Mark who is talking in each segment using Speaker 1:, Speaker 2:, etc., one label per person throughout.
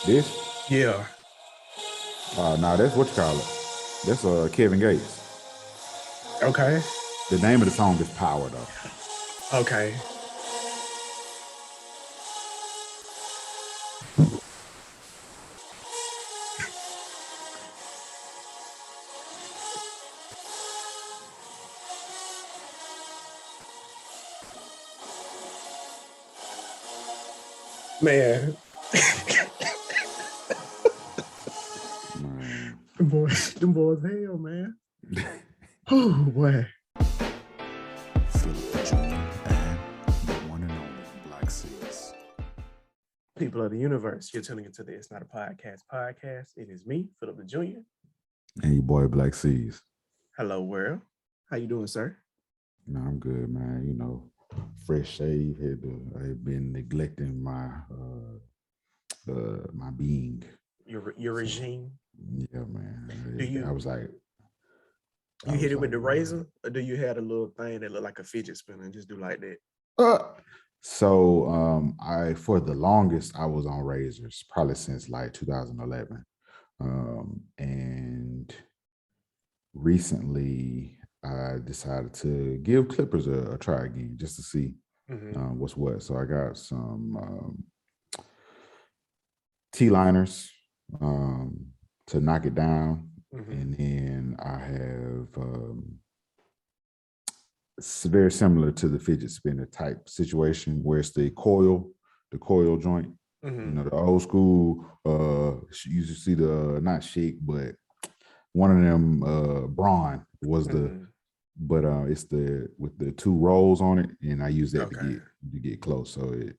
Speaker 1: This?
Speaker 2: Yeah.
Speaker 1: Nah, that's what you call it. That's Kevin Gates.
Speaker 2: Okay.
Speaker 1: The name of the song is Power, though.
Speaker 2: Okay. Man.
Speaker 1: Man.
Speaker 2: Them boys hell, man. Oh boy.
Speaker 1: Philip Jr. and the one and only Black Seas.
Speaker 2: People of the universe, you're tuning into the It's Not a Podcast. It is me, Philip the Jr.
Speaker 1: And your boy Black Seas.
Speaker 2: Hello, world. How you doing, sir?
Speaker 1: Man, I'm good, man. You know, fresh shave. I've been neglecting my my being.
Speaker 2: Your regime.
Speaker 1: Yeah, man.
Speaker 2: Do you?
Speaker 1: I was like,
Speaker 2: you hit it with the razor, or do you have a little thing that look like a fidget spinner and just do like that?
Speaker 1: So I for the longest I was on razors, probably since like 2011, and recently I decided to give clippers a try again just to see what's what. So I got some T-liners to knock it down, and then I have it's very similar to the fidget spinner type situation where it's the coil joint. You know, the old school you used to see the not shake, but one of them Braun was the but it's the with the two rolls on it, and I use that to get close, so it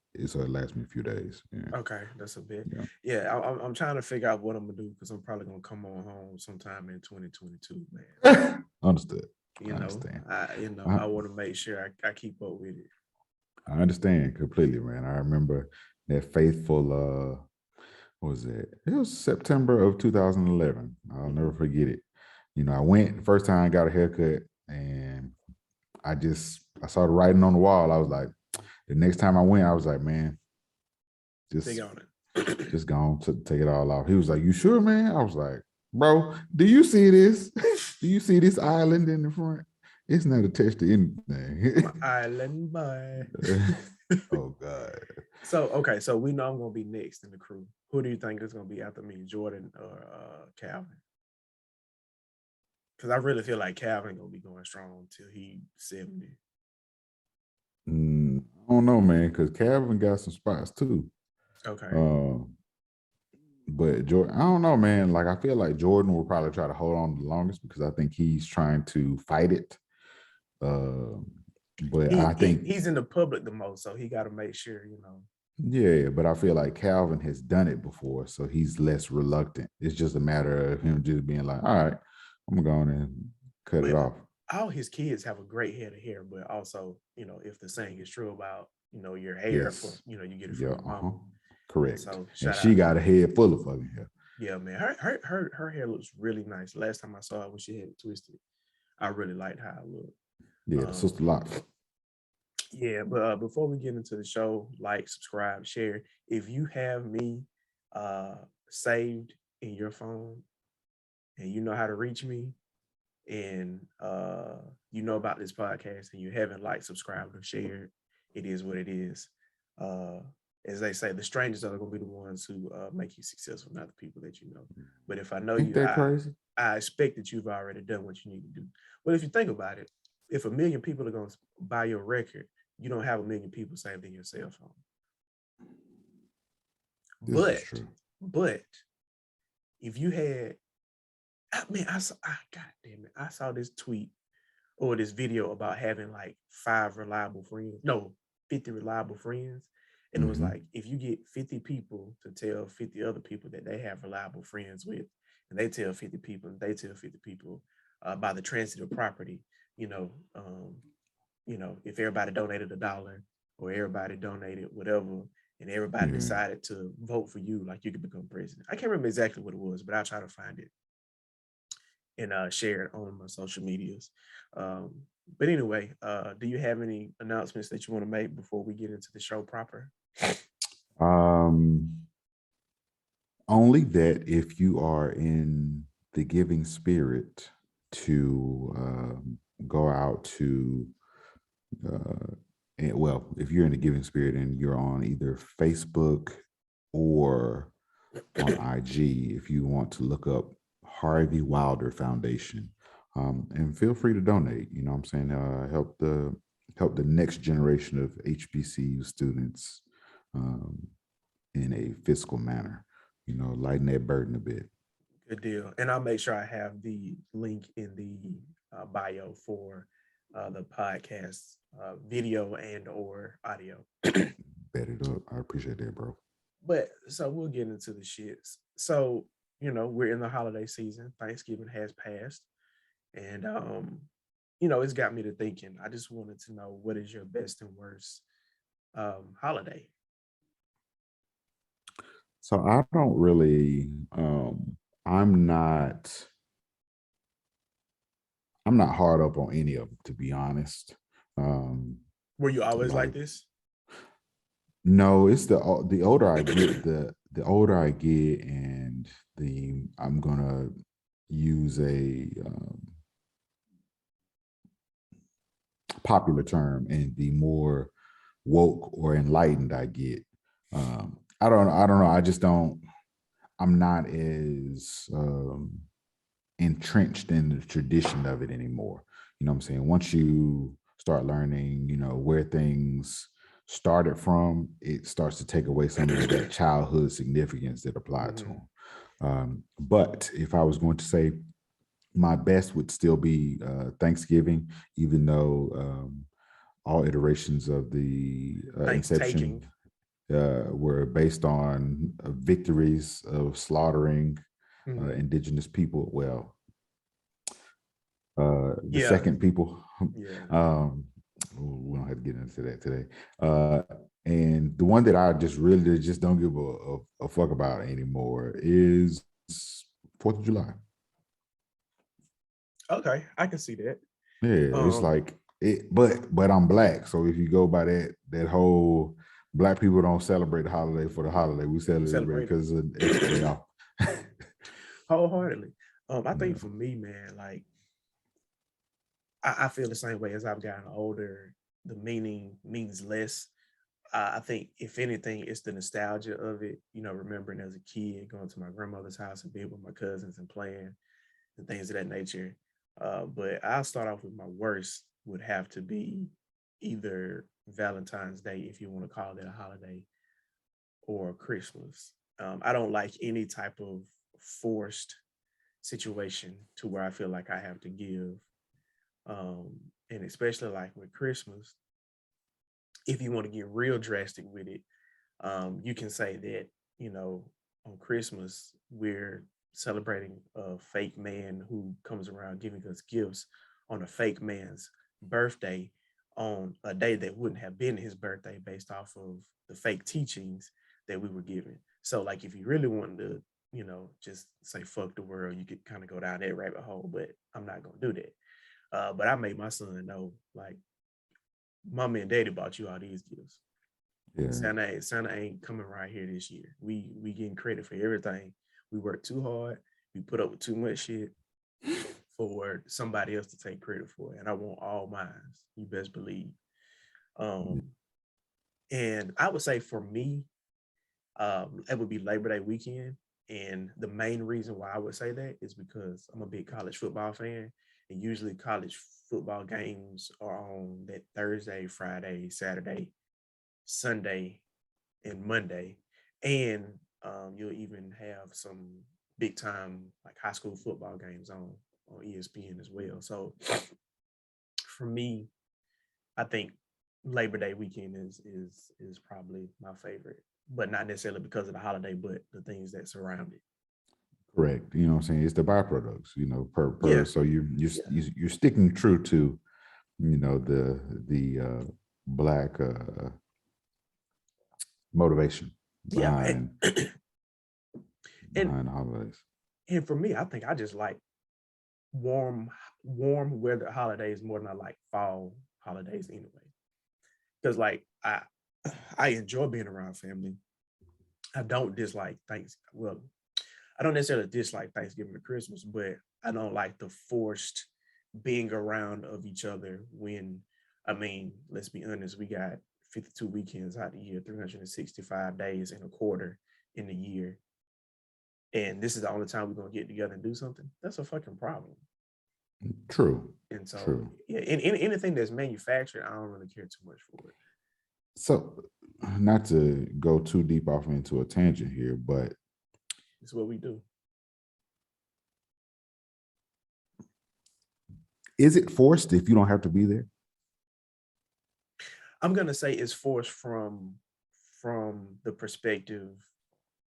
Speaker 1: lasts me a few days. Yeah.
Speaker 2: Okay, that's a bit. Yeah, I'm trying to figure out what I'm gonna do because I'm probably gonna come on home sometime in 2022, man.
Speaker 1: Understood.
Speaker 2: I understand. I want to make sure I keep up with it.
Speaker 1: I understand completely, man. I remember that faithful what was it? It was September of 2011. I'll never forget it. You know, I went the first time I got a haircut, and I saw the writing on the wall. I was like, the next time I went, I was like, man, just go on to take it all off. He was like, you sure, man? I was like, bro, do you see this? Do you see this island in the front? It's not attached to anything.
Speaker 2: Island boy.
Speaker 1: Oh God.
Speaker 2: So we know I'm gonna be next in the crew. Who do you think is gonna be after me, Jordan or Calvin? Because I really feel like Calvin gonna be going strong till he's 70.
Speaker 1: I don't know, man, because Calvin got some spots too.
Speaker 2: Okay.
Speaker 1: But Jordan, I don't know, man. Like, I feel like Jordan will probably try to hold on the longest because I think he's trying to fight it. But I think
Speaker 2: he's in the public the most, so he got to make sure, you know.
Speaker 1: Yeah, but I feel like Calvin has done it before, so he's less reluctant. It's just a matter of him just being like, all right, I'm going and cut it off.
Speaker 2: All his kids have a great head of hair, but also, you know, if the saying is true about, you know, your hair, for, you know, you get it from your mama.
Speaker 1: Correct. So and she got a head full of fucking hair.
Speaker 2: Yeah, man. Her hair looks really nice. Last time I saw her when she had it twisted, I really liked how it looked.
Speaker 1: Yeah, the sister lock.
Speaker 2: Yeah, but before we get into the show, like, subscribe, share. If you have me saved in your phone and you know how to reach me, and you know about this podcast and you haven't liked, subscribed, or shared, it is what it is. As they say, the strangers are going to be the ones who make you successful, not the people that you know. But if I know you, I expect that you've already done what you need to do. Well, if you think about it, if 1 million people are going to buy your record, you don't have 1 million people saved in your cell phone. But if you had, I saw this tweet or this video about having like 50 reliable friends. And it was like, if you get 50 people to tell 50 other people that they have reliable friends with, and they tell 50 people, and they tell 50 people by the transitive property, you know, if everybody donated $1 or everybody donated whatever, and everybody decided to vote for you, like, you could become president. I can't remember exactly what it was, but I'll try to find it. and share it on my social medias. But anyway, do you have any announcements that you want to make before we get into the show proper?
Speaker 1: Um, Only that if you are in the giving spirit to go out to, uh, well, if you're in the giving spirit and you're on either Facebook or on IG, if you want to look up Harvey Wilder Foundation, and feel free to donate. You know what I'm saying? Help the next generation of HBCU students in a fiscal manner. Lighten that burden a bit.
Speaker 2: Good deal. And I'll make sure I have the link in the bio for the podcast video and or audio.
Speaker 1: Bet it up. I appreciate that, bro.
Speaker 2: But so we'll get into the shits. So, we're in the holiday season. Thanksgiving has passed. And it's got me to thinking. I just wanted to know, what is your best and worst holiday?
Speaker 1: So I don't really I'm not hard up on any of them, to be honest. Um
Speaker 2: Were you always like
Speaker 1: like
Speaker 2: this?
Speaker 1: no, it's the older I get, the older I get, and the I'm gonna use a popular term, and the more woke or enlightened I get. I don't know. I just don't. I'm not as entrenched in the tradition of it anymore. You know what I'm saying? Once you start learning, where things started from, it starts to take away some of that childhood significance that applied to
Speaker 2: Mhm.
Speaker 1: them. But if I was going to say, my best would still be Thanksgiving, even though all iterations of the
Speaker 2: Thanks
Speaker 1: inception
Speaker 2: taking.
Speaker 1: were based on victories of slaughtering
Speaker 2: Mhm.
Speaker 1: indigenous people. Well, the
Speaker 2: Yeah.
Speaker 1: second people.
Speaker 2: Yeah.
Speaker 1: um, we don't have to get into that today. Uh, and the one that I just really just don't give a fuck about anymore is 4th of July.
Speaker 2: Okay, I can see that.
Speaker 1: Yeah, it's
Speaker 2: Um,
Speaker 1: like it, but I'm black, so if you go by that whole black people don't celebrate the holiday for the holiday, we celebrate
Speaker 2: celebrate it
Speaker 1: because of an extra day off.
Speaker 2: wholeheartedly. I think
Speaker 1: Yeah.
Speaker 2: for me, man, like I feel the same way. As I've gotten older, the meaning means less. I think if anything, it's the nostalgia of it. Remembering as a kid going to my grandmother's house and being with my cousins and playing and things of that nature. But I'll start off with my worst would have to be either Valentine's Day, if you want to call it a holiday, or Christmas. I don't like any type of forced situation to where I feel like I have to give. And especially like with Christmas, if you want to get real drastic with it, you can say that, on Christmas, we're celebrating a fake man who comes around giving us gifts on a fake man's birthday on a day that wouldn't have been his birthday based off of the fake teachings that we were given. So, like, if you really wanted to, just say fuck the world, you could kind of go down that rabbit hole, but I'm not going to do that. But I made my son know, like, mommy and daddy bought you all these gifts.
Speaker 1: Yeah.
Speaker 2: Santa ain't coming right here this year. We getting credit for everything. We work too hard. We put up with too much shit for somebody else to take credit for. And I want all mine. You best believe. Um, and I would say for me, it would be Labor Day weekend. And the main reason why I would say that is because I'm a big college football fan. And usually college football games are on that Thursday, Friday, Saturday, Sunday, and Monday. And you'll even have some big time like high school football games on ESPN as well. So for me, I think Labor Day weekend is probably my favorite, but not necessarily because of the holiday, but the things that surround it.
Speaker 1: Correct. You know what I'm saying? It's the byproducts, per
Speaker 2: Yeah,
Speaker 1: so
Speaker 2: yeah,
Speaker 1: you're sticking true to, the black motivation
Speaker 2: yeah.
Speaker 1: behind
Speaker 2: And, and
Speaker 1: behind the holidays.
Speaker 2: and for me, I think I just like warm weather holidays more than I like fall holidays anyway. Because like I enjoy being around family. I don't dislike thanks. Well, I don't necessarily dislike Thanksgiving or Christmas, but I don't like the forced being around of each other when, I mean, let's be honest, we got 52 weekends out of the year, 365 days in a quarter in the year. And this is the only time we're gonna get together and do something. That's a fucking problem.
Speaker 1: True.
Speaker 2: And so
Speaker 1: True.
Speaker 2: yeah, in anything that's manufactured, I don't really care too much for it.
Speaker 1: So, not to go too deep off into a tangent here, but
Speaker 2: It's what we do.
Speaker 1: is it forced if you don't have to be there?
Speaker 2: I'm gonna say it's forced from the perspective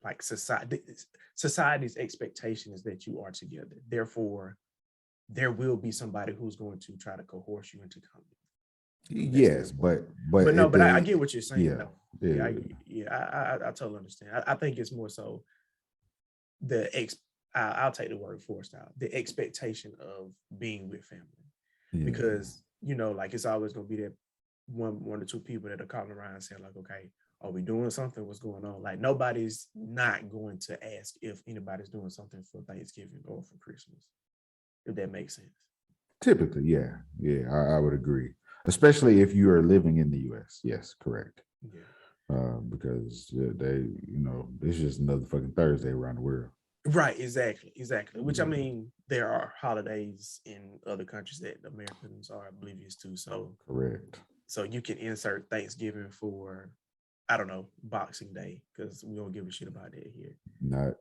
Speaker 2: like society's expectation is that you are together. Therefore, there will be somebody who's going to try to coerce you into coming.
Speaker 1: Yes, but
Speaker 2: No,
Speaker 1: at
Speaker 2: but I
Speaker 1: the
Speaker 2: get what you're saying.
Speaker 1: yeah,
Speaker 2: No.
Speaker 1: yeah,
Speaker 2: I totally understand. I think it's more so the I'll take the word forced out. The expectation of being with family,
Speaker 1: yeah.
Speaker 2: because like it's always gonna be that one or two people that are calling around and saying like, okay, are we doing something? What's going on? Like nobody's not going to ask if anybody's doing something for Thanksgiving or for Christmas, if that makes sense.
Speaker 1: Typically, yeah, I would agree, especially if you are living in the U.S. Yes, correct.
Speaker 2: Yeah.
Speaker 1: Because they, it's just another fucking Thursday around the world.
Speaker 2: Right, exactly. Which I
Speaker 1: Yeah.
Speaker 2: mean, there are holidays in other countries that Americans are oblivious to. So
Speaker 1: Correct.
Speaker 2: so you can insert Thanksgiving for, I don't know, Boxing Day, because we don't give a shit about that here.
Speaker 1: Not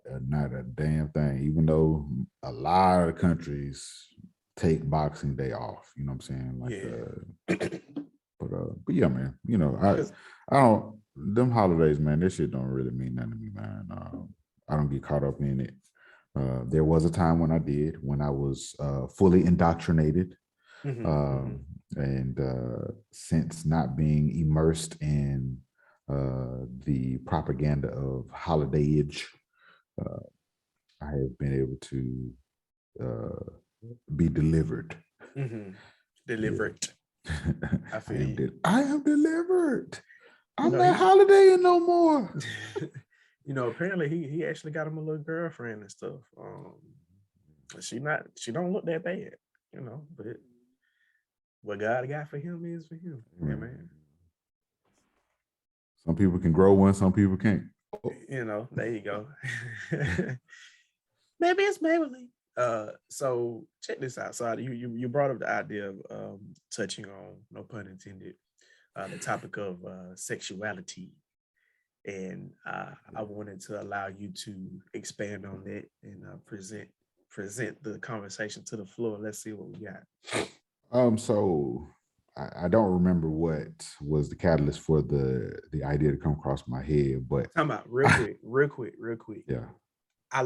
Speaker 1: a damn thing. Even though a lot of countries take Boxing Day off, you know what I'm saying? Like,
Speaker 2: Yeah.
Speaker 1: but yeah, man. I don't them holidays, man. This shit don't really mean nothing to me, man. I don't get caught up in it. There was a time when I did, when I was fully indoctrinated. And since not being immersed in the propaganda of holidayage, I have been able to be delivered.
Speaker 2: Delivered. I feel you.
Speaker 1: I am delivered. I'm
Speaker 2: know,
Speaker 1: not holidaying no more.
Speaker 2: Apparently he actually got him a little girlfriend and stuff. She don't look that bad, but what God got for him is for him. Yeah, man.
Speaker 1: Some people can grow one, some people can't.
Speaker 2: There you go. Maybe it's Maybelline. So check this out. So you brought up the idea of touching on, no pun intended, the topic of sexuality. And I wanted to allow you to expand on that and present the conversation to the floor. Let's see what we got.
Speaker 1: So I don't remember what was the catalyst for the idea to come across my head, but
Speaker 2: time out real quick.
Speaker 1: Yeah.
Speaker 2: I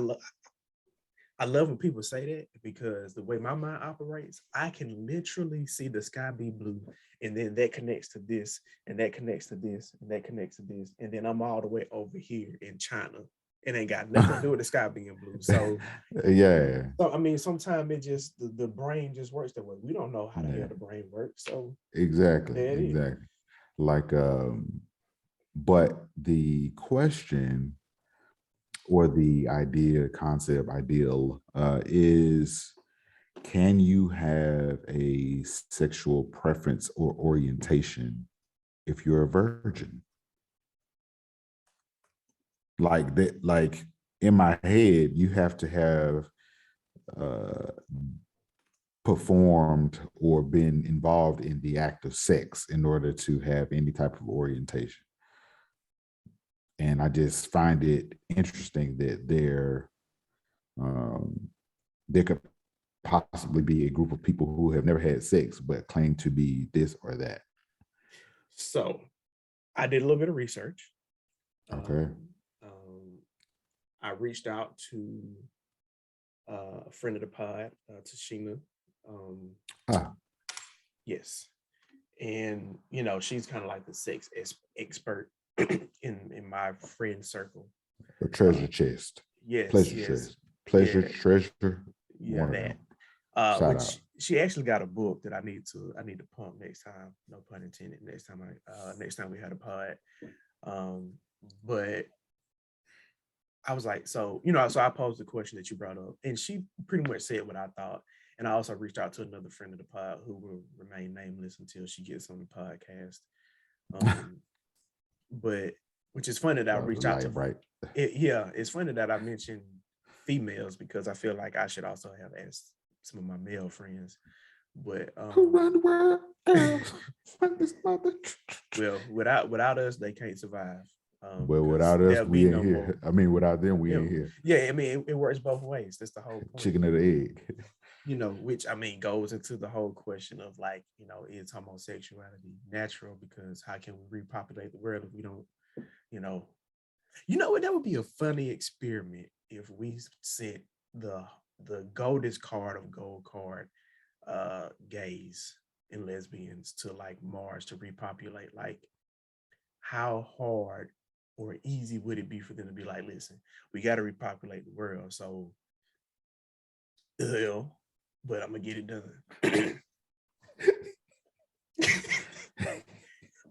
Speaker 2: love when people say that, because the way my mind operates, I can literally see the sky be blue, and then that connects to this, and that connects to this, and that connects to this, and then I'm all the way over here in China. It ain't got nothing to do with the sky being blue. So
Speaker 1: yeah.
Speaker 2: So I mean, sometimes it just the brain just works that way. We don't know how the hell the brain works. So
Speaker 1: exactly. Like but the question or the concept, ideal is, can you have a sexual preference or orientation if you're a virgin? Like that, like in my head, you have to have performed or been involved in the act of sex in order to have any type of orientation. And I just find it interesting that there could possibly be a group of people who have never had sex but claim to be this or that.
Speaker 2: So I did a little bit of research.
Speaker 1: Okay.
Speaker 2: I reached out to a friend of the pod, Tashina. Yes. And, she's kind of like the sex expert in my friend circle.
Speaker 1: A treasure chest.
Speaker 2: Yes.
Speaker 1: Pleasure
Speaker 2: yes.
Speaker 1: chest. Pleasure,
Speaker 2: yeah.
Speaker 1: treasure.
Speaker 2: Yeah, that.
Speaker 1: Shout out.
Speaker 2: Which she actually got a book that I need to pump next time. No pun intended. Next time we had a pod. But I was like, so I posed the question that you brought up, and she pretty much said what I thought. And I also reached out to another friend of the pod who will remain nameless until she gets on the podcast. But which is funny that I reached out to.
Speaker 1: Right.
Speaker 2: Yeah, it's funny that I mentioned females because I feel like I should also have asked some of my male friends. But
Speaker 1: who run the world, girls?
Speaker 2: Well, without us, they can't survive.
Speaker 1: Well, without us, we ain't
Speaker 2: no
Speaker 1: here.
Speaker 2: more.
Speaker 1: I mean, without them, we ain't here.
Speaker 2: Yeah, I mean, it works both ways. That's the whole point.
Speaker 1: Chicken or the egg.
Speaker 2: Which I mean goes into the whole question of like, is homosexuality natural? Because how can we repopulate the world if we don't, what, that would be a funny experiment if we sent the goldest card of gold card gays and lesbians to like Mars to repopulate. Like, how hard or easy would it be for them to be like, listen, we got to repopulate the world, so but I'm gonna get it done.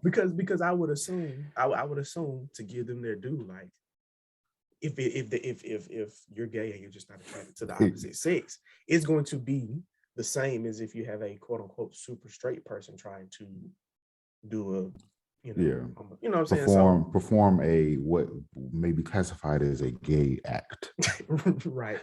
Speaker 2: because I would assume to give them their due, like if you're gay and you're just not attracted to the opposite sex, it's going to be the same as if you have a quote unquote super straight person trying to do a what I'm saying?
Speaker 1: Perform a what may be classified as a gay act.
Speaker 2: Right.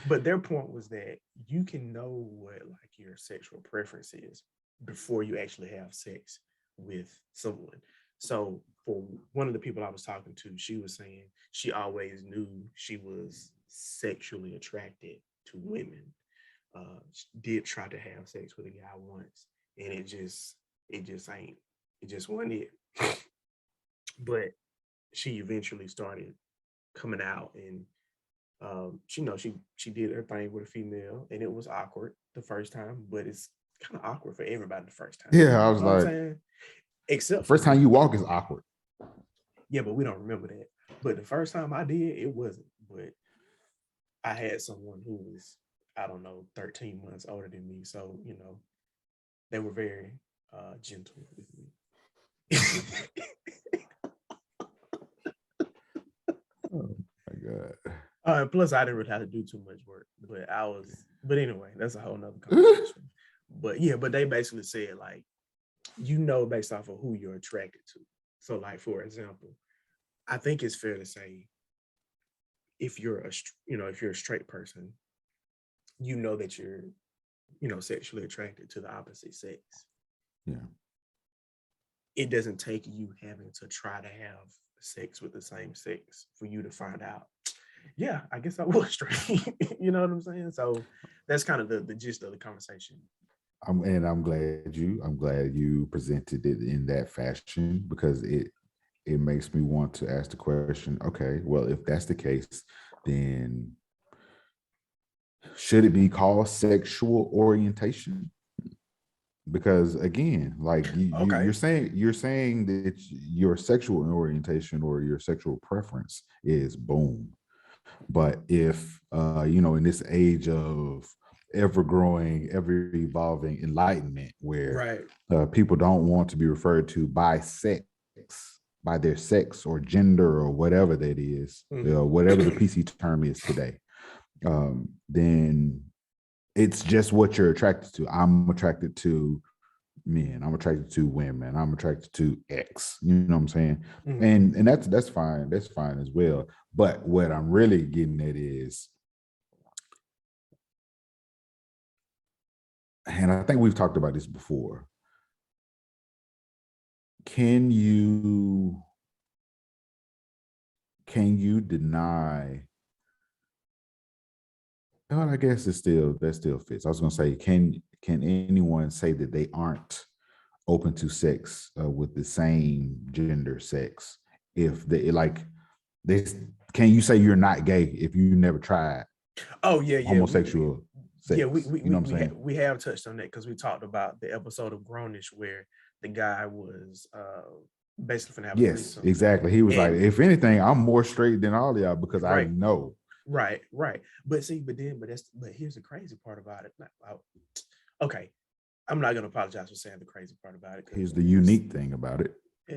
Speaker 2: But their point was that you can know what like your sexual preference is before you actually have sex with someone. So for one of the people I was talking to, she was saying she always knew she was sexually attracted to women. She did try to have sex with a guy once, and it just wasn't it. But she eventually started coming out, and she did her thing with a female, and it was awkward the first time, but it's kind of awkward for everybody the first time.
Speaker 1: Yeah, I was like, except the first time you walk is awkward.
Speaker 2: Yeah, but we don't remember that. But the first time I did, it wasn't. But I had someone who was, I don't know, 13 months older than me, so they were very gentle with me.
Speaker 1: Oh my God.
Speaker 2: Plus, I didn't really have to do too much work, but anyway, that's a whole nother conversation. But they basically said, like, based off of who you're attracted to. So, like, for example, I think it's fair to say if you're a straight person, that you're, sexually attracted to the opposite sex.
Speaker 1: Yeah.
Speaker 2: It doesn't take you having to try to have sex with the same sex for you to find out, yeah, I guess I was straight. You know what I'm saying? So that's kind of the gist of the conversation.
Speaker 1: I'm glad you presented it in that fashion, because it makes me want to ask the question, okay, well, if that's the case, then should it be called sexual orientation? Because again, like you're saying that your sexual orientation or your sexual preference is boom. But if in this age of ever growing, ever evolving enlightenment, where people don't want to be referred to by their sex or gender or whatever that is, whatever the PC term is today, then it's just what you're attracted to. I'm attracted to men. I'm attracted to women. I'm attracted to X. You know what I'm saying? Mm-hmm. And that's fine. That's fine as well. But what I'm really getting at is, and I think we've talked about this before, can you deny? Well, I guess that still fits. I was gonna say, can anyone say that they aren't open to sex with the same gender sex if they can you say you're not gay if you never tried homosexual sex?
Speaker 2: We have touched on that because we talked about the episode of Grownish where the guy was basically finna have a threesome.
Speaker 1: Exactly. He was like, if anything, I'm more straight than all of y'all because I know.
Speaker 2: Right, right. But see, but here's the crazy part about it. Okay, I'm not gonna apologize for saying the crazy part about it because
Speaker 1: Here's the unique thing about it,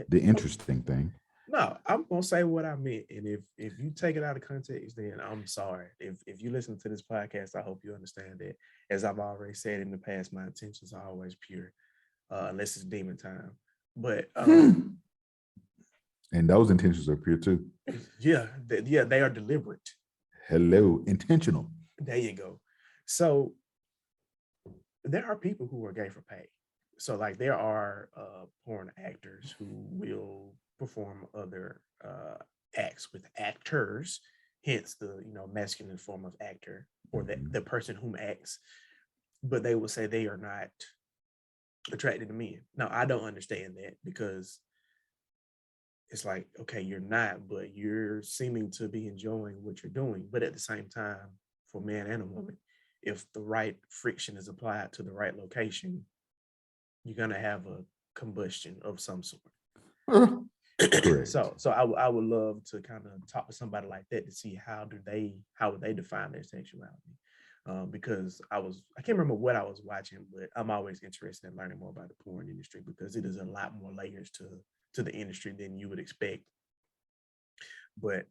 Speaker 1: the interesting thing.
Speaker 2: no, I'm gonna say what I meant, and if you take it out of context, then I'm sorry. If you listen to this podcast, I hope you understand that. As I've already said in the past, my intentions are always pure, unless it's demon time. But
Speaker 1: And those intentions are pure too.
Speaker 2: yeah, yeah, they are deliberate.
Speaker 1: Hello, intentional.
Speaker 2: There you go. So there are people who are gay for pay. So like there are porn actors who will perform other acts with actors, hence the masculine form of actor or the person whom acts, but they will say they are not attracted to men. Now I don't understand that because it's like, okay, you're not, but you're seeming to be enjoying what you're doing. But at the same time, for man and a woman, if the right friction is applied to the right location, you're gonna have a combustion of some sort.
Speaker 1: Correct.
Speaker 2: So I would love to kind of talk to somebody like that to see how would they define their sexuality. Because I can't remember what I was watching, but I'm always interested in learning more about the porn industry because it is a lot more layers to the industry than you would expect. But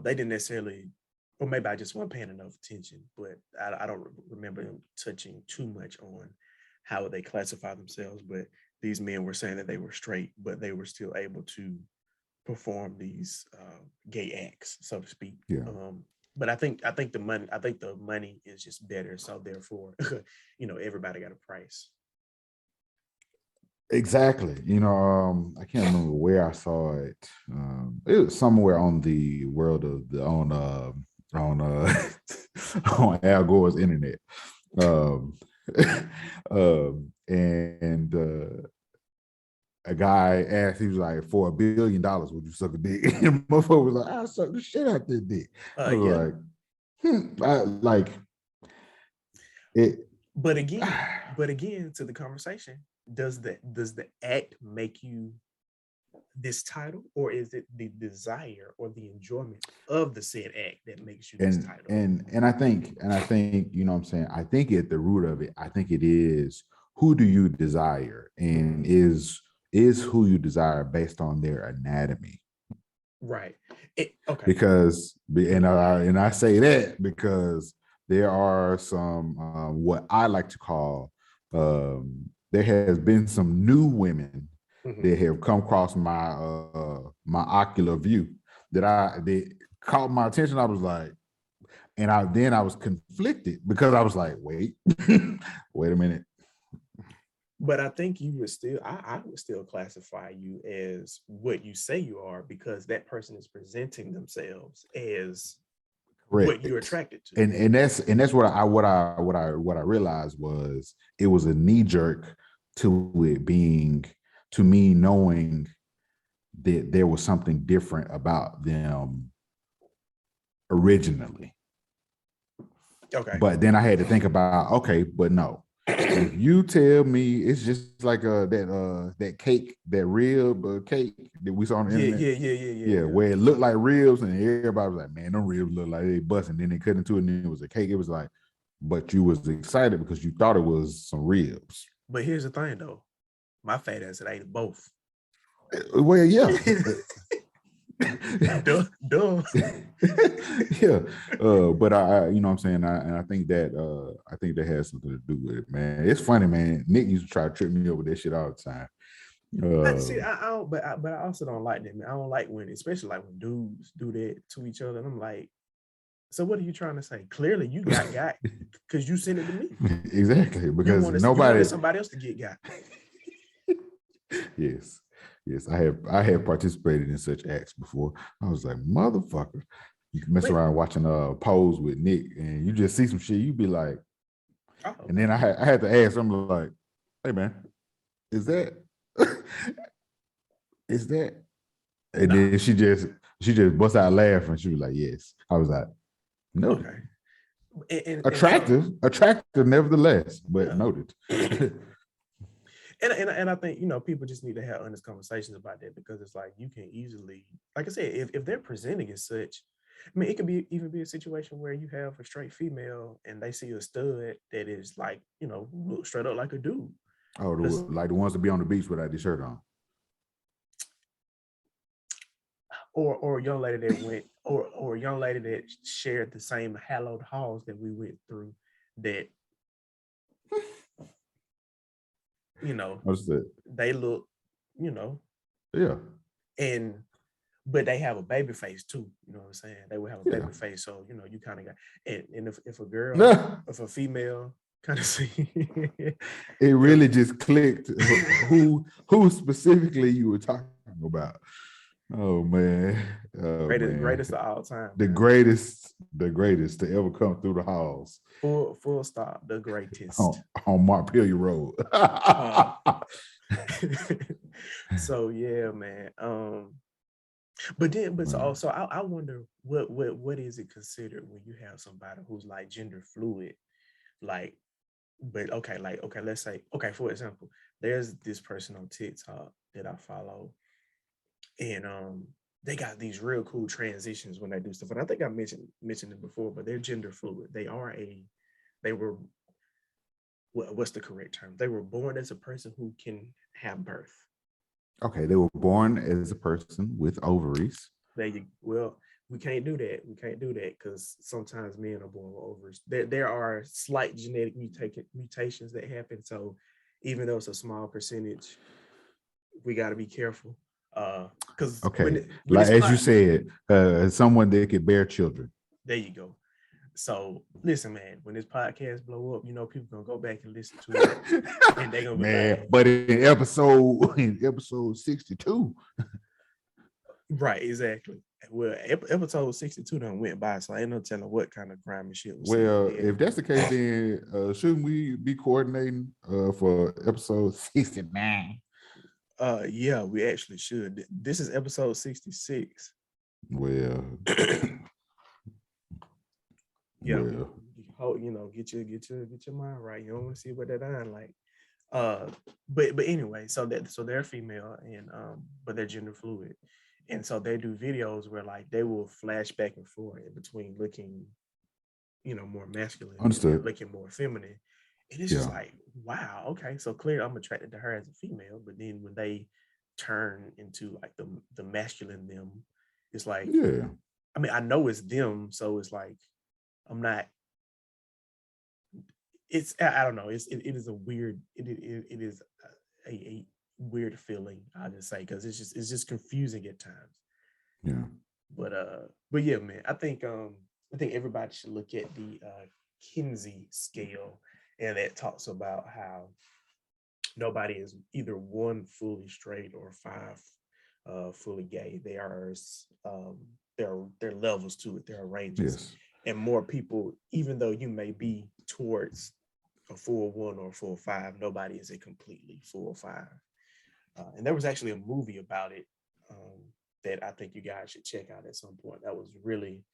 Speaker 2: they didn't necessarily, or maybe I just wasn't paying enough attention. But I don't remember them touching too much on how they classify themselves. But these men were saying that they were straight, but they were still able to perform these gay acts, so to speak.
Speaker 1: Yeah.
Speaker 2: But I think the money is just better. So therefore, everybody got a price.
Speaker 1: Exactly. I can't remember where I saw it. It was somewhere on the world of the on on Al Gore's internet. Um, and a guy asked, he was like, for $1 billion, would you suck a dick? And motherfucker was like, I suck the shit out that dick. I was
Speaker 2: Yeah.
Speaker 1: like, like it.
Speaker 2: But again, to the conversation, does the act make you this title, or is it the desire or the enjoyment of the said act that makes you this
Speaker 1: and
Speaker 2: title?
Speaker 1: and I think you know what I'm saying, I think at the root of it, I think it is, who do you desire, and
Speaker 2: Mhm.
Speaker 1: is who you desire based on their anatomy.
Speaker 2: Right. Okay.
Speaker 1: Because and I say that because there are some what I like to call, there has been some new women
Speaker 2: Mhm.
Speaker 1: that have come across my ocular view that caught my attention. I was like, and I was conflicted because I was like, wait, wait a minute.
Speaker 2: But I think you would still, I would still classify you as what you say you are because that person is presenting themselves as what you're
Speaker 1: Correct.
Speaker 2: attracted to.
Speaker 1: And that's what I realized was it was a knee jerk to it being, to me knowing that there was something different about them originally.
Speaker 2: Okay.
Speaker 1: But then I had to think about, okay, but no. If you tell me it's just like that cake, that rib cake that we saw on the
Speaker 2: Yeah,
Speaker 1: internet,
Speaker 2: yeah, yeah, yeah, yeah,
Speaker 1: yeah,
Speaker 2: yeah.
Speaker 1: where it looked like ribs, and everybody was like, "Man, them ribs look like they busting." Then they cut into it, and it was a cake. It was like, but you was excited because you thought it was some ribs.
Speaker 2: But here's the thing though. My fat ass it ate both.
Speaker 1: Well, yeah,
Speaker 2: Duh, duh.
Speaker 1: yeah. But you know what I'm saying, and I think that has something to do with it, man. It's funny, man. Nick used to try to trip me over that shit all the time.
Speaker 2: See, I don't, but I also don't like that, man. I don't like when, especially like when dudes do that to each other. And I'm like, so what are you trying to say? Clearly, you got because you sent it to me.
Speaker 1: Exactly, because
Speaker 2: You wanted
Speaker 1: nobody.
Speaker 2: somebody else to get got.
Speaker 1: Yes, yes, I have participated in such acts before. I was like, motherfucker, you can mess
Speaker 2: Wait,
Speaker 1: around watching Pose with Nick, and you just see some shit. You be like,
Speaker 2: oh,
Speaker 1: and then I had to ask. I'm like, hey man, is that is that? And
Speaker 2: no,
Speaker 1: then she just bust out laughing. She was like, yes. I was like, noted.
Speaker 2: okay, and so
Speaker 1: Attractive, nevertheless, but
Speaker 2: yeah,
Speaker 1: noted.
Speaker 2: and I think people just need to have honest conversations about that because it's like you can easily, like I said, if they're presenting as such. I mean, it could be even be a situation where you have a straight female and they see a stud that is like, look straight up like a dude.
Speaker 1: Oh,
Speaker 2: Because
Speaker 1: like the ones that be on the beach without the shirt on.
Speaker 2: or a young lady that went or a young lady that shared the same hallowed halls that we went through that
Speaker 1: What's that?
Speaker 2: they look, you know,
Speaker 1: Yeah.
Speaker 2: and but they have a baby face too. You know what I'm saying? They will have a
Speaker 1: Yeah.
Speaker 2: baby face. So, you kind of got and if a girl,
Speaker 1: Nah,
Speaker 2: if a female kind of see
Speaker 1: it really just clicked who specifically you were talking about. Oh man. Oh
Speaker 2: greatest
Speaker 1: man.
Speaker 2: of all time,
Speaker 1: The
Speaker 2: man.
Speaker 1: greatest to ever come through the halls
Speaker 2: Full stop, the greatest.
Speaker 1: on Montpelier Road.
Speaker 2: Uh, so yeah, man. But so
Speaker 1: Man.
Speaker 2: also I wonder what is it considered when you have somebody who's like gender fluid, like, but okay, like okay, let's say okay, for example, there's this person on TikTok that I follow, and they got these real cool transitions when they do stuff, and I think I mentioned it before, but they're gender fluid. They were what's the correct term? They were born as a person who can have birth.
Speaker 1: Okay, they were born as a person with ovaries.
Speaker 2: Well, we can't do that. We can't do that because sometimes men are born with ovaries. There are slight genetic mutations that happen. So even though it's a small percentage, we got to be careful. Because
Speaker 1: Okay,
Speaker 2: when
Speaker 1: like
Speaker 2: it's
Speaker 1: as you
Speaker 2: pot,
Speaker 1: said, someone that could bear children.
Speaker 2: there you go. So listen, man, when this podcast blow up, people gonna go back and listen to it, and they're gonna be
Speaker 1: Man,
Speaker 2: like,
Speaker 1: but in episode 62.
Speaker 2: right, exactly. Well, episode 62 done went by, so I ain't no telling what kind of crime and shit was said.
Speaker 1: Well,
Speaker 2: Then.
Speaker 1: if that's the case, then shouldn't we be coordinating for episode 69?
Speaker 2: Yeah, we actually should. This is episode 66.
Speaker 1: Well,
Speaker 2: Yeah,
Speaker 1: well,
Speaker 2: get your mind right. You don't want to see what that on like. But anyway, so they're female and but they're gender fluid, and so they do videos where like they will flash back and forth in between looking, more masculine and then
Speaker 1: understood.
Speaker 2: looking more feminine, and it's just
Speaker 1: Yeah,
Speaker 2: like, wow, okay, so clearly I'm attracted to her as a female, but then when they turn into like the masculine them, it's like,
Speaker 1: yeah,
Speaker 2: I mean, I know it's them, so it's like I'm not. It's I don't know. It is a weird. It is a weird feeling. I just say because it's just confusing at times.
Speaker 1: yeah.
Speaker 2: But yeah, man. I think everybody should look at the Kinsey scale, and that talks about how nobody is either one fully straight or five fully gay. There are levels to it. There are ranges,
Speaker 1: Yes,
Speaker 2: and more people, even though you may be towards a full one or a full five, nobody is a completely full five. And there was actually a movie about it that I think you guys should check out at some point. That was really,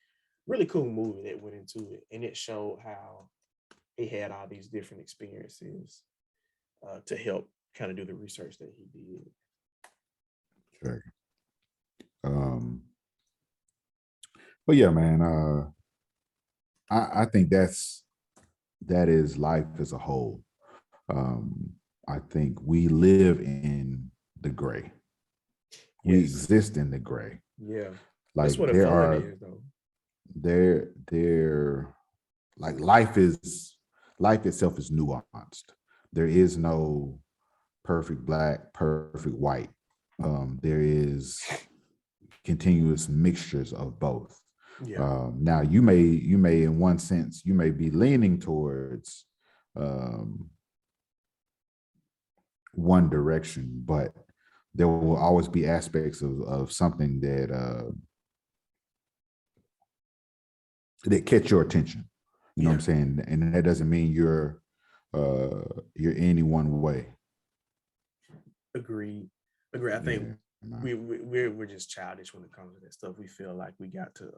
Speaker 2: really cool movie that went into it, and it showed how he had all these different experiences to help kind of do the research that he did.
Speaker 1: check. But yeah, man, I think that is life as a whole. I think we live in the gray. We
Speaker 2: Yes,
Speaker 1: exist in the gray.
Speaker 2: yeah, that's
Speaker 1: Like
Speaker 2: what a fun is, though.
Speaker 1: there like life itself is nuanced. There is no perfect black, perfect white. There is continuous mixtures of both.
Speaker 2: Yeah,
Speaker 1: Now you may in one sense you may be leaning towards um, one direction, but there will always be aspects of something that catch your attention. You know what
Speaker 2: yeah,
Speaker 1: I'm saying? And that doesn't mean you're any one way.
Speaker 2: agreed. Agree. I think
Speaker 1: Yeah. No.
Speaker 2: we're just childish when it comes to that stuff. We feel like we got to.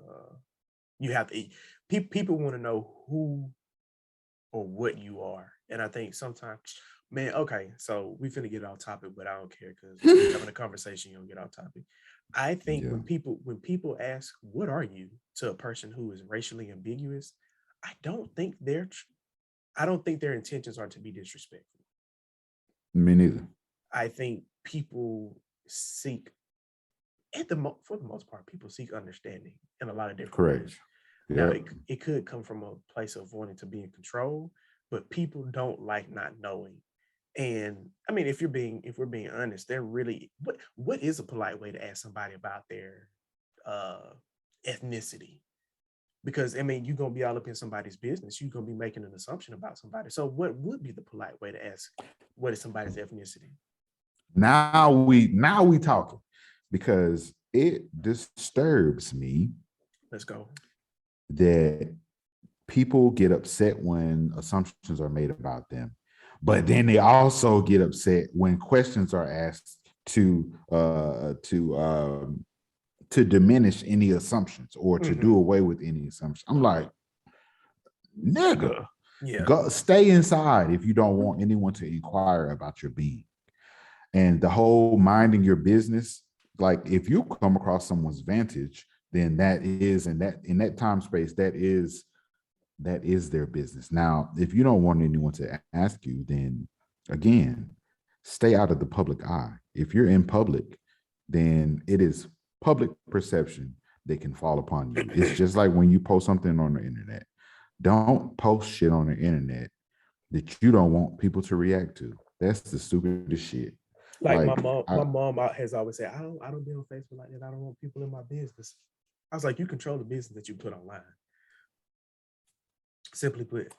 Speaker 2: You have to. People want to know who or what you are, and I think sometimes, man. Okay, so we finna get off topic, but I don't care because we're having a conversation. You don't get off topic. I think
Speaker 1: Yeah.
Speaker 2: when people ask, "What are you?" to a person who is racially ambiguous, I don't think I don't think their intentions are to be disrespectful.
Speaker 1: Me neither.
Speaker 2: I think people seek for the most part, people seek understanding in a lot of different ways.
Speaker 1: Correct.
Speaker 2: Now,
Speaker 1: Yep.
Speaker 2: it could come from a place of wanting to be in control, but people don't like not knowing. And I mean, if we're being honest, they're really what is a polite way to ask somebody about their uh ethnicity? Because I mean, you're gonna be all up in somebody's business. You're gonna be making an assumption about somebody. So, what would be the polite way to ask what is somebody's ethnicity?
Speaker 1: Now we talking because it disturbs me
Speaker 2: Let's go.
Speaker 1: that people get upset when assumptions are made about them, but then they also get upset when questions are asked to diminish any assumptions or to do
Speaker 2: Hmm.
Speaker 1: away with any assumptions. I'm like, nigga,
Speaker 2: Yeah.
Speaker 1: go stay inside if you don't want anyone to inquire about your being. And the whole minding your business, like if you come across someone's vantage, then that is in that time space, that is their business. Now, if you don't want anyone to ask you, then again, stay out of the public eye. If you're in public, then it is public perception that can fall upon you. It's just like when you post something on the internet. Don't post shit on the internet that you don't want people to react to. That's the stupidest shit.
Speaker 2: Like
Speaker 1: Like,
Speaker 2: my mom has always said, I don't be on Facebook like that. I don't want people in my business. I was like, you control the business that you put online. Simply put.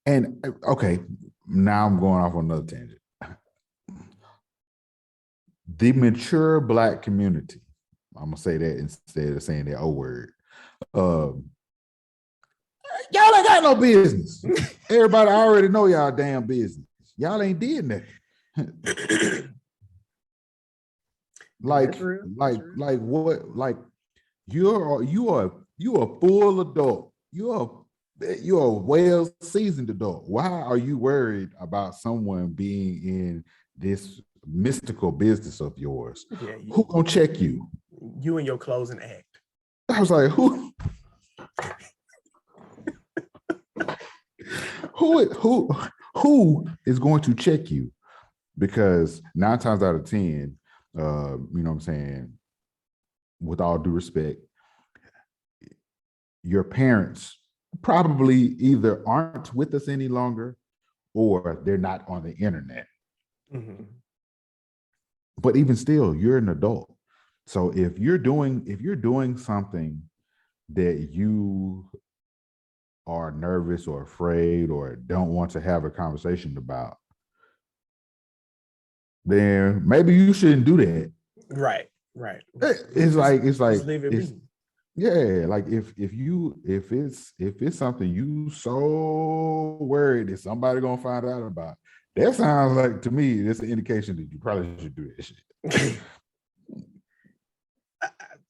Speaker 1: and okay, now I'm going off on another tangent. The mature Black community, I'm gonna say that instead of saying that O word. Um, y'all ain't got no business. Everybody already know y'all damn business. Y'all ain't did nothing.
Speaker 2: No, that's
Speaker 1: like,
Speaker 2: real. That's real.
Speaker 1: like what? Like you are a full adult. You're a well seasoned adult. Why are you worried about someone being in this mystical business of yours?
Speaker 2: Yeah,
Speaker 1: Who gonna check you?
Speaker 2: you and your closing act.
Speaker 1: I was like, who who is going to check you? Because 9 times out of 10, you know what I'm saying, with all due respect, your parents probably either aren't with us any longer or they're not on the internet.
Speaker 2: Mm-hmm.
Speaker 1: But even still, you're an adult. So if you're doing something that you are nervous or afraid or don't want to have a conversation about, then maybe you shouldn't do that.
Speaker 2: Right, right.
Speaker 1: It's like it's like
Speaker 2: Just leave it
Speaker 1: it's
Speaker 2: be.
Speaker 1: yeah, like if it's something you so worried that somebody gonna find out about, that sounds like to me that's an indication that you probably should do that shit.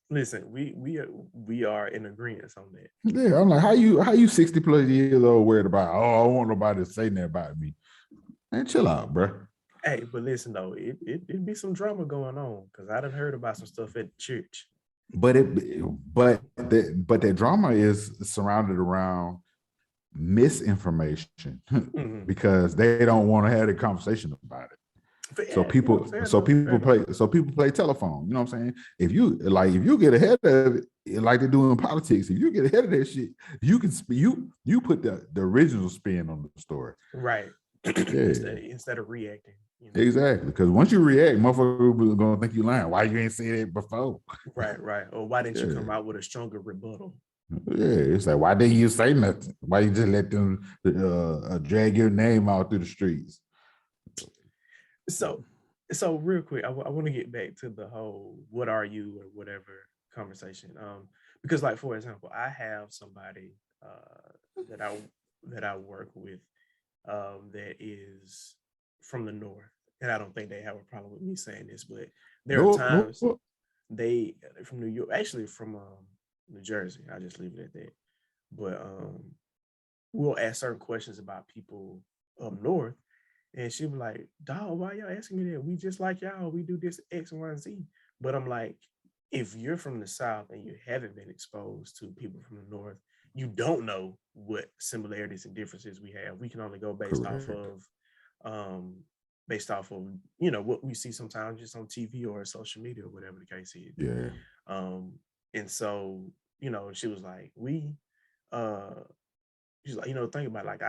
Speaker 2: Listen, we are in agreement on that.
Speaker 1: Yeah, I'm like, how you 60 plus years old worried about? Oh, I don't want nobody to say that about me. Man, chill out, bro.
Speaker 2: Hey, but listen though, it'd be some drama going on because I done heard about some stuff at church.
Speaker 1: But that drama is surrounded around misinformation
Speaker 2: Mm-hmm.
Speaker 1: because they don't want to have a conversation about it. So
Speaker 2: Yeah, you know,
Speaker 1: people,
Speaker 2: fair
Speaker 1: so
Speaker 2: enough, fair
Speaker 1: people
Speaker 2: enough.
Speaker 1: play, so people play telephone. You know what I'm saying? If you get ahead of it, like they do in politics, if you get ahead of that shit, you put the original spin on the story.
Speaker 2: Right.
Speaker 1: Yeah,
Speaker 2: Instead of reacting, you know.
Speaker 1: exactly. Because once you react, motherfuckers are gonna think you lying. Why you ain't say that before?
Speaker 2: Right, right. Or why didn't you
Speaker 1: Yeah.
Speaker 2: come out with a stronger rebuttal?
Speaker 1: Yeah, it's like, why didn't you say nothing? Why you just let them drag your name out through the streets?
Speaker 2: So, so real quick, I want to get back to the whole "what are you" or whatever conversation. Because like for example, I have somebody that I work with that is from the north, and I don't think they have a problem with me saying this, but there are
Speaker 1: No, no.
Speaker 2: times they're from New York, actually from New Jersey. I just leave it at that. But we'll ask certain questions about people up north, and she'll be like, "Dog, why y'all asking me that? We just like y'all. We do this X, Y, and Z." But I'm like, if you're from the South and you haven't been exposed to people from the North, you don't know what similarities and differences we have. We can only go
Speaker 1: Correct.
Speaker 2: um, based off of, you know, what we see sometimes just on TV or social media or whatever the case is.
Speaker 1: Yeah.
Speaker 2: Um, and so, you know, she was like, uh, she's like, you know, think about it, like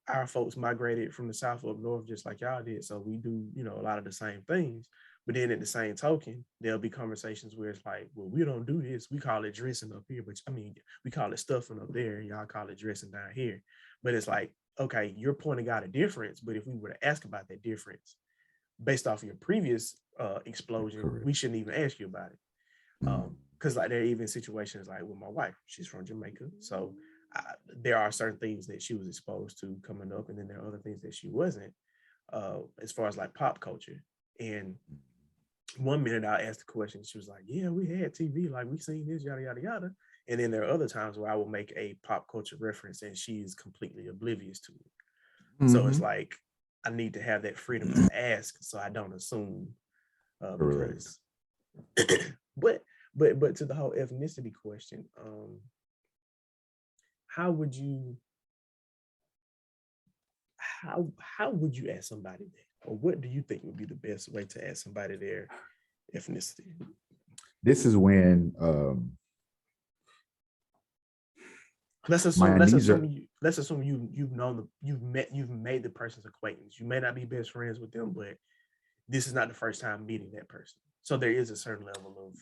Speaker 2: our folks migrated from the South up north just like y'all did. So we do, you know, a lot of the same things. But then at the same token, there'll be conversations where it's like, well, we don't do this. We call it dressing up here, but I mean, we call it stuffing up there, and y'all call it dressing down here. But it's like, okay, you're pointing out a difference. But if we were to ask about that difference based off of your previous explosion,
Speaker 1: Correct.
Speaker 2: we shouldn't even ask you about it.
Speaker 1: Mm.
Speaker 2: Because like there are even situations like with my wife, she's from Jamaica, so I, there are certain things that she was exposed to coming up, and then there are other things that she wasn't, as far as like pop culture. And one minute I asked the question, she was like, "Yeah, we had TV, like we seen this, yada yada yada." And then there are other times where I will make a pop culture reference, and she is completely oblivious to it. So it's
Speaker 1: Mm-hmm.
Speaker 2: like I need to have that freedom to ask, so I don't assume,
Speaker 1: Correct.
Speaker 2: because, but but to the whole ethnicity question, how would you how would you ask somebody that, or what do you think would be the best way to ask somebody their ethnicity?
Speaker 1: This is when
Speaker 2: Let's
Speaker 1: my
Speaker 2: assume
Speaker 1: amnesia.
Speaker 2: you've made the person's acquaintance. You may not be best friends with them, but this is not the first time meeting that person. So there is a certain level of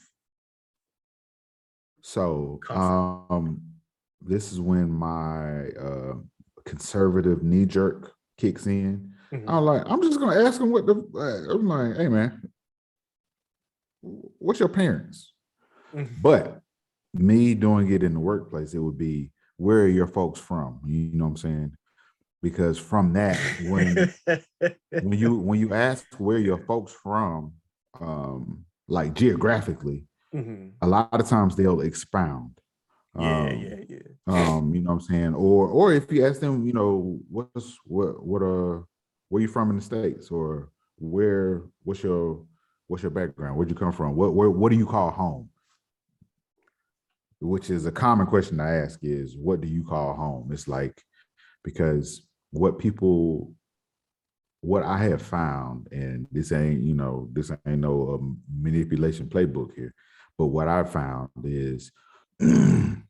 Speaker 1: So
Speaker 2: comfort.
Speaker 1: this is when my conservative knee jerk kicks in.
Speaker 2: Mm-hmm.
Speaker 1: I'm like, I'm just gonna ask him what the. I'm like, hey man, what's your parents?
Speaker 2: Mm-hmm.
Speaker 1: But me doing it in the workplace, it would be, where are your folks from? You know what I'm saying? Because from that, when you ask where your folks from, like geographically,
Speaker 2: Mm-hmm.
Speaker 1: a lot of times they'll expound.
Speaker 2: Yeah,
Speaker 1: Um,
Speaker 2: yeah, yeah.
Speaker 1: you know what I'm saying? Or if you ask them, you know, where you from in the States, or what's your background? Where'd you come from? What do you call home? Which is a common question I ask is, what do you call home? It's like, because what I have found, and this ain't no manipulation playbook here, but what I found is when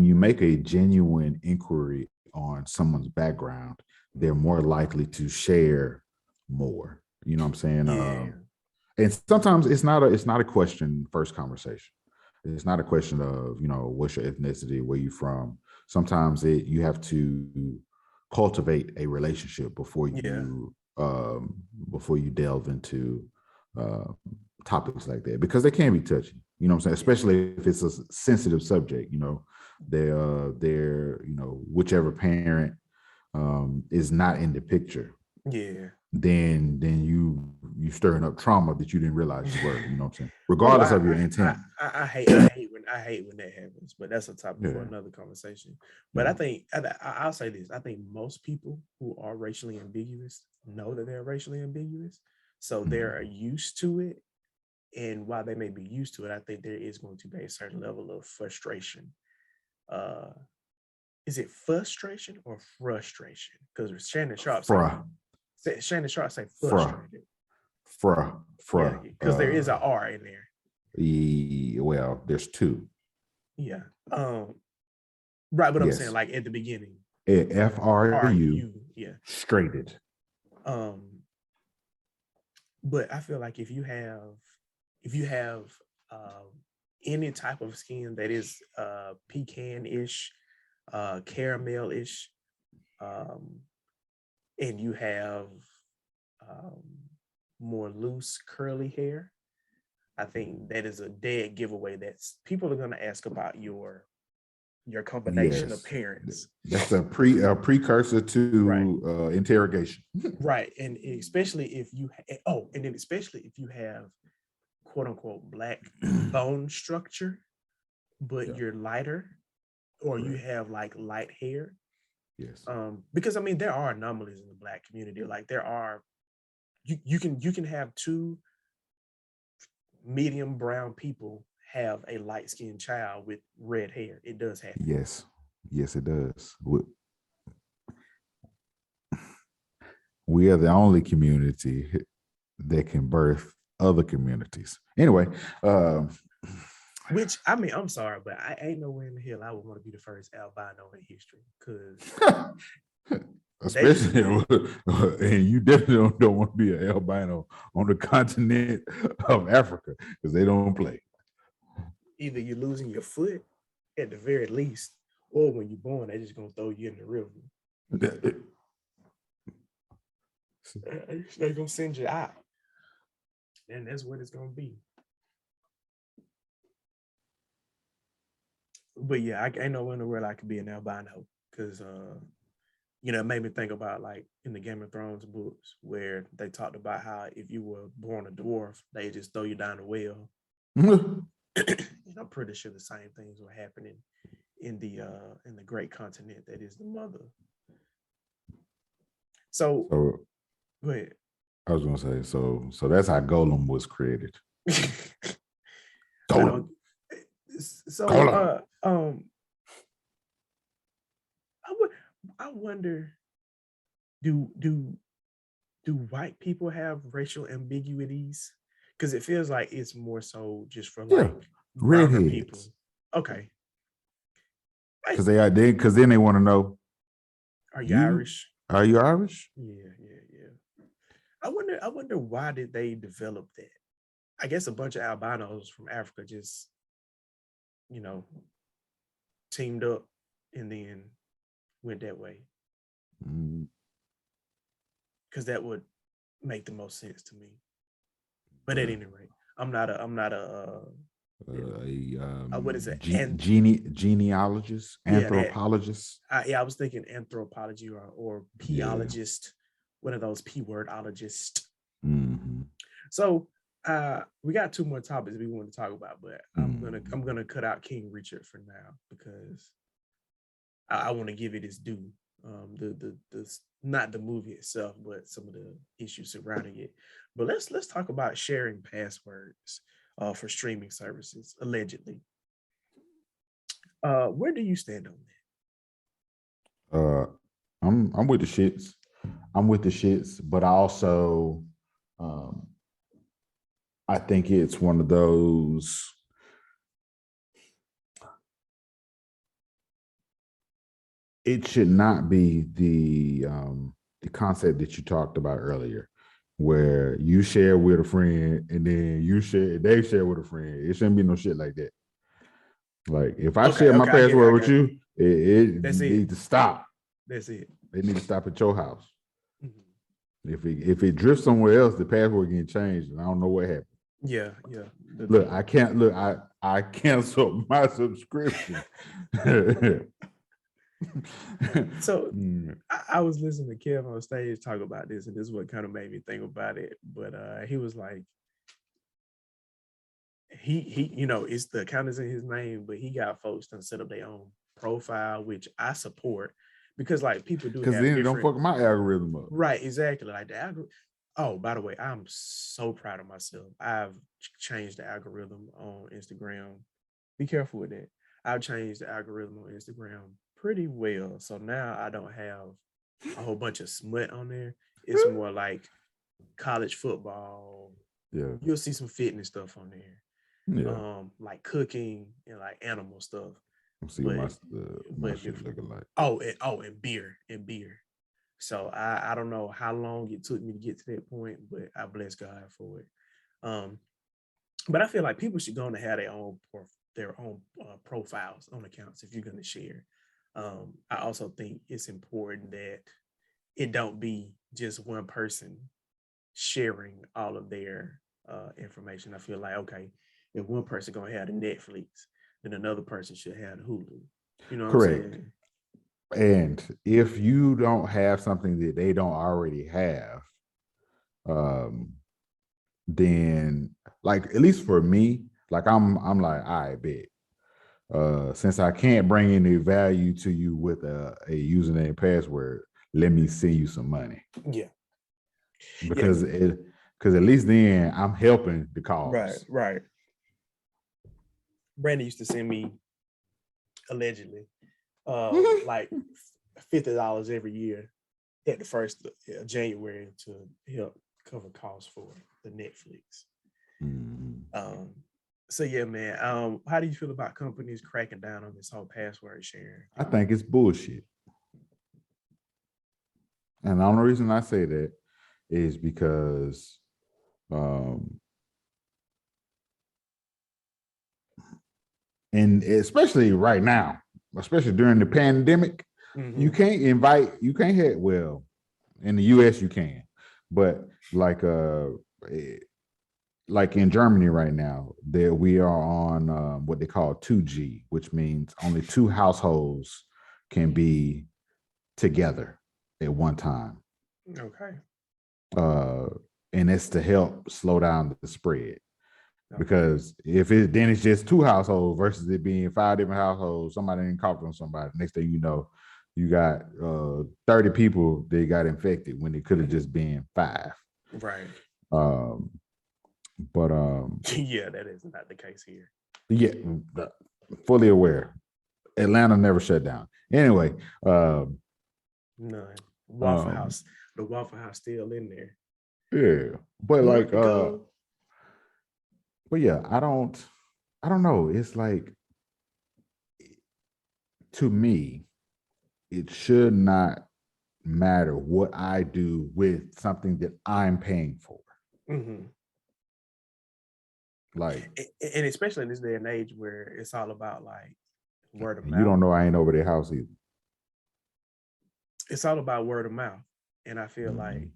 Speaker 1: you make a genuine inquiry on someone's background, they're more likely to share more. You know what I'm saying?
Speaker 2: Yeah.
Speaker 1: And sometimes it's not a question first conversation. It's not a question of, what's your ethnicity, where you from. Sometimes you have to cultivate a relationship
Speaker 2: Yeah.
Speaker 1: before you delve into uh, topics like that, because they can be touchy. You know what I'm saying?
Speaker 2: Yeah.
Speaker 1: Especially if it's a sensitive subject. Whichever parent is not in the picture,
Speaker 2: Yeah.
Speaker 1: then you stirring up trauma that you didn't realize you were. You know what I'm saying?
Speaker 2: Well,
Speaker 1: Regardless of your intent.
Speaker 2: I hate when that happens, but that's a topic for
Speaker 1: Yeah.
Speaker 2: another conversation. But I
Speaker 1: Yeah.
Speaker 2: think I'll say this: I think most people who are racially ambiguous know that they're racially ambiguous, so they're
Speaker 1: Mhm.
Speaker 2: used to it. And while they may be used to it, I think there is going to be a certain level of frustration. Uh, is it frustration or frustration? Because
Speaker 1: Fra,
Speaker 2: Shannon Sharp say
Speaker 1: fra,
Speaker 2: frustrated.
Speaker 1: fra,
Speaker 2: Yeah,
Speaker 1: fra.
Speaker 2: because there is a R in there.
Speaker 1: Well, there's two.
Speaker 2: Yeah. Um, right, but I'm saying
Speaker 1: Yes.
Speaker 2: like at the beginning, are
Speaker 1: FRU
Speaker 2: you? Yeah.
Speaker 1: straighted.
Speaker 2: Um, but I feel like if you have um any type of skin that is pecan-ish, caramel-ish, um, and you have um more loose curly hair, I think that is a dead giveaway. That's people are gonna ask about your combination of
Speaker 1: Yes.
Speaker 2: parents.
Speaker 1: That's a precursor
Speaker 2: Right.
Speaker 1: to interrogation.
Speaker 2: Right. And especially if and then especially if you have quote unquote black bone structure, but
Speaker 1: Yeah.
Speaker 2: you're lighter, or you
Speaker 1: Correct.
Speaker 2: have like light hair.
Speaker 1: Yes.
Speaker 2: Because I mean there are anomalies in the black community. Like there are you can have two medium brown people have a light-skinned child with red hair. It does happen.
Speaker 1: Yes, yes, it does. We are the only community that can birth other communities. Anyway,
Speaker 2: which I mean, I'm sorry, but I ain't nowhere in the hell I would want to be the first albino in history, because
Speaker 1: especially and you definitely don't want to be an albino on the continent of Africa, because they don't play.
Speaker 2: Either you're losing your foot at the very least, or when you're born, they're just gonna throw you in the river. They're gonna send you out, and that's what it's gonna be. But yeah, I ain't nowhere in the world I could be an albino, because it made me think about, like, in the Game of Thrones books where they talked about how if you were born a dwarf, they just throw you down the well. I'm pretty sure the same things were happening in the great continent that is the mother. So go ahead.
Speaker 1: I was gonna say, so that's how Golem was created.
Speaker 2: Golem. I wonder, do white people have racial ambiguities? Because it feels like it's more so just for like browner people. Okay. Because
Speaker 1: then they want to know,
Speaker 2: are you Irish?
Speaker 1: Are you Irish?
Speaker 2: Yeah. I wonder why did they develop that? I guess a bunch of albinos from Africa just, teamed up and then went that way. Because that would make the most sense to me. But at any rate, I'm not a what is it?
Speaker 1: Genealogist, anthropologist.
Speaker 2: I was thinking anthropology or P-ologist, one of those P-wordologists.
Speaker 1: Mm-hmm.
Speaker 2: So we got 2 more topics we want to talk about, but I'm gonna cut out King Richard for now, because I want to give it its due. The not the movie itself, but some of the issues surrounding it. But let's talk about sharing passwords for streaming services, allegedly. Where do you stand on
Speaker 1: that? I'm with the shits. But I also I think it's one of those. It should not be the concept that you talked about earlier, where you share with a friend and then they share with a friend. It shouldn't be no shit like that. Like, if I share my password with you, it needs to stop.
Speaker 2: That's it.
Speaker 1: They need to stop at your house. Mm-hmm. If it drifts somewhere else, the password getting changed, and I don't know what happened.
Speaker 2: Yeah.
Speaker 1: Look, I canceled my subscription.
Speaker 2: So I was listening to Kev on stage talk about this, and this is what kind of made me think about it. But he was like, he it's the account is in his name, but he got folks to set up their own profile, which I support, because like people do,
Speaker 1: because then don't fuck my algorithm up.
Speaker 2: Right, exactly. Like the algorithm. Oh, by the way, I'm so proud of myself. I've changed the algorithm on Instagram. Be careful with that. I've changed the algorithm on Instagram pretty well. So now I don't have a whole bunch of smut on there. It's more like college football.
Speaker 1: Yeah.
Speaker 2: You'll see some fitness stuff on there.
Speaker 1: Yeah.
Speaker 2: Like cooking and like animal stuff.
Speaker 1: See what my shit looking like.
Speaker 2: And beer. So I don't know how long it took me to get to that point, but I bless God for it. But I feel like people should go and have their own profiles on accounts if you're going to share. I also think it's important that it don't be just one person sharing all of their information. I feel like, okay, if one person going to have the Netflix, then another person should have the Hulu. You know what
Speaker 1: Correct.
Speaker 2: I'm saying?
Speaker 1: And if you don't have something that they don't already have, then, like, at least for me, like I'm like, I bet. Since I can't bring any value to you with a username password, let me send you some money.
Speaker 2: Yeah.
Speaker 1: Because Because at least then I'm helping the
Speaker 2: Right,
Speaker 1: cause.
Speaker 2: right. Brandon used to send me allegedly like $50 every year at the first of January to help cover costs for the Netflix. Um, so yeah, man. How do you feel about companies cracking down on this whole password sharing?
Speaker 1: I think it's bullshit. And the only reason I say that is because um, and especially right now, especially during the pandemic,
Speaker 2: Mm-hmm.
Speaker 1: you can't have, well, in the US you can, but eh, like in Germany right now, there we are on what they call 2G, which means only two households can be together at one time.
Speaker 2: Okay.
Speaker 1: Uh, and it's to help slow down the spread.
Speaker 2: Okay.
Speaker 1: Because if it then it's just two households versus it being five different households, somebody didn't cough on somebody. Next thing you know, you got 30 people that got infected when it could have just been five.
Speaker 2: Right.
Speaker 1: Um, but
Speaker 2: Yeah, that is not the case here.
Speaker 1: yeah, fully aware. Atlanta never shut down. Anyway,
Speaker 2: None. Waffle
Speaker 1: um,
Speaker 2: House, the Waffle House still in there.
Speaker 1: yeah, but
Speaker 2: More
Speaker 1: like,
Speaker 2: to go.
Speaker 1: but yeah, I don't know. It's like, to me, it should not matter what I do with something that I'm paying for.
Speaker 2: Mm-hmm.
Speaker 1: Like,
Speaker 2: And especially in this day and age where it's all about like word of
Speaker 1: you
Speaker 2: mouth.
Speaker 1: don't know I ain't over their house either.
Speaker 2: It's all about word of mouth. And I feel like
Speaker 1: Mhm.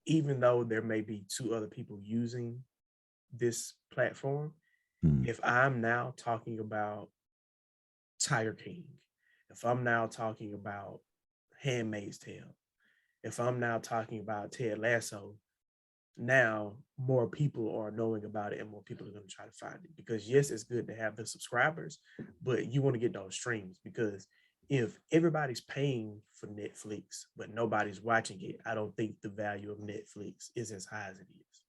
Speaker 2: even though there may be two other people using this platform,
Speaker 1: Mhm.
Speaker 2: if I'm now talking about Tiger King, if I'm now talking about Handmaid's Tale, if I'm now talking about Ted Lasso, now more people are knowing about it and more people are going to try to find it. Because yes, it's good to have the subscribers, but you want to get those streams, because if everybody's paying for Netflix but nobody's watching it, I don't think the value of Netflix is as high as it is.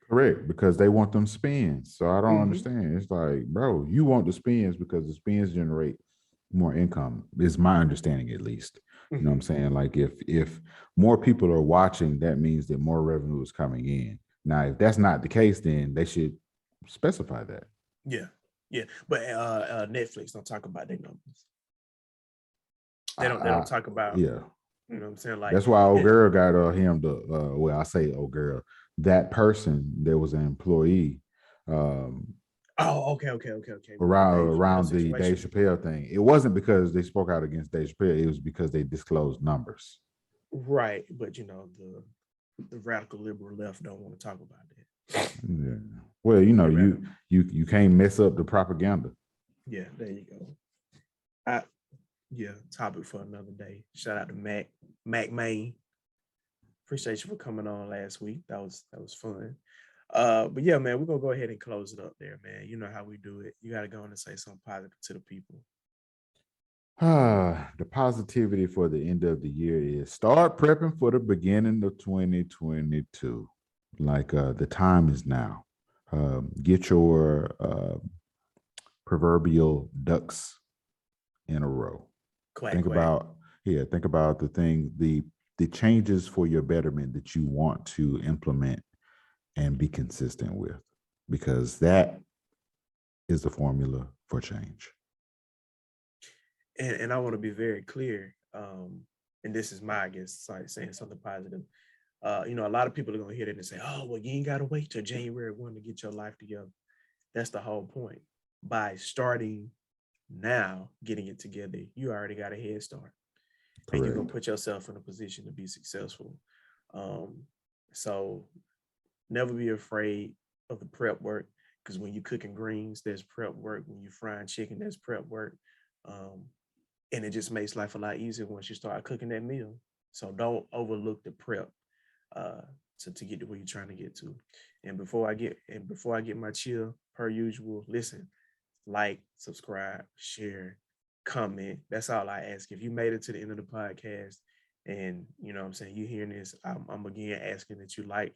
Speaker 1: Correct, because they want them spins. So I don't
Speaker 2: Mm-hmm.
Speaker 1: understand. It's like, bro, you want the spins because the spins generate more income. Is my understanding, at least. You know what I'm
Speaker 2: Mm-hmm.
Speaker 1: saying? Like, if more people are watching, that means that more revenue is coming in. Now, if that's not the case, then they should specify that.
Speaker 2: Yeah, yeah, but Netflix don't talk about their numbers. They don't
Speaker 1: I
Speaker 2: talk about,
Speaker 1: yeah.
Speaker 2: you know what I'm saying, like
Speaker 1: That's why old
Speaker 2: it.
Speaker 1: girl got him to well, I say old girl, that person that was an employee um
Speaker 2: Oh, okay. With the Dave Chappelle
Speaker 1: around the Dave
Speaker 2: situation.
Speaker 1: Chappelle thing. It wasn't because they spoke out against Dave Chappelle, it was because they disclosed numbers.
Speaker 2: Right, but you know the radical liberal left don't want to talk about that.
Speaker 1: Yeah. Well, you know,
Speaker 2: They rather,
Speaker 1: you can't mess up the propaganda.
Speaker 2: yeah, there you go. I Yeah, topic for another day. Shout out to Mac Main. Appreciate you for coming on last week. That was fun. But yeah, man, we're gonna go ahead and close it up there, man. You know how we do it. You gotta go on and say something positive to the people.
Speaker 1: The positivity for the end of the year is start prepping for the beginning of 2022. Like the time is now. Get your proverbial ducks in a row.
Speaker 2: Quack
Speaker 1: Think
Speaker 2: quack.
Speaker 1: about think about the changes for your betterment that you want to implement and be consistent with, because that is the formula for change.
Speaker 2: And I want to be very clear. And this is my, I guess, like saying something positive. A lot of people are gonna hear that and say, "Oh, well, you ain't gotta wait till January 1 to get your life together." That's the whole point. By starting now, getting it together, you already got a head start, and you're gonna
Speaker 1: Correct.
Speaker 2: put yourself in a position to be successful. Um, so never be afraid of the prep work, because when you cooking greens, there's prep work. When you frying chicken, there's prep work. Um, and it just makes life a lot easier once you start cooking that meal. So don't overlook the prep uh, to get to where you're trying to get to. And before I get my chill, per usual, listen, like, subscribe, share, comment. That's all I ask. If you made it to the end of the podcast and you know what I'm saying, you hearing this, I'm again asking that you like,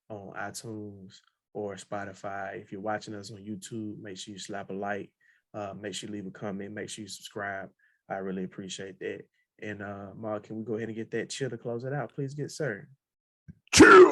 Speaker 2: on iTunes or Spotify. If you're watching us on YouTube, make sure you slap a like. Make sure you leave a comment. Make sure you subscribe. I really appreciate that. And Mark, can we go ahead and get that chill to close it out? Please get sir.
Speaker 1: Cheers.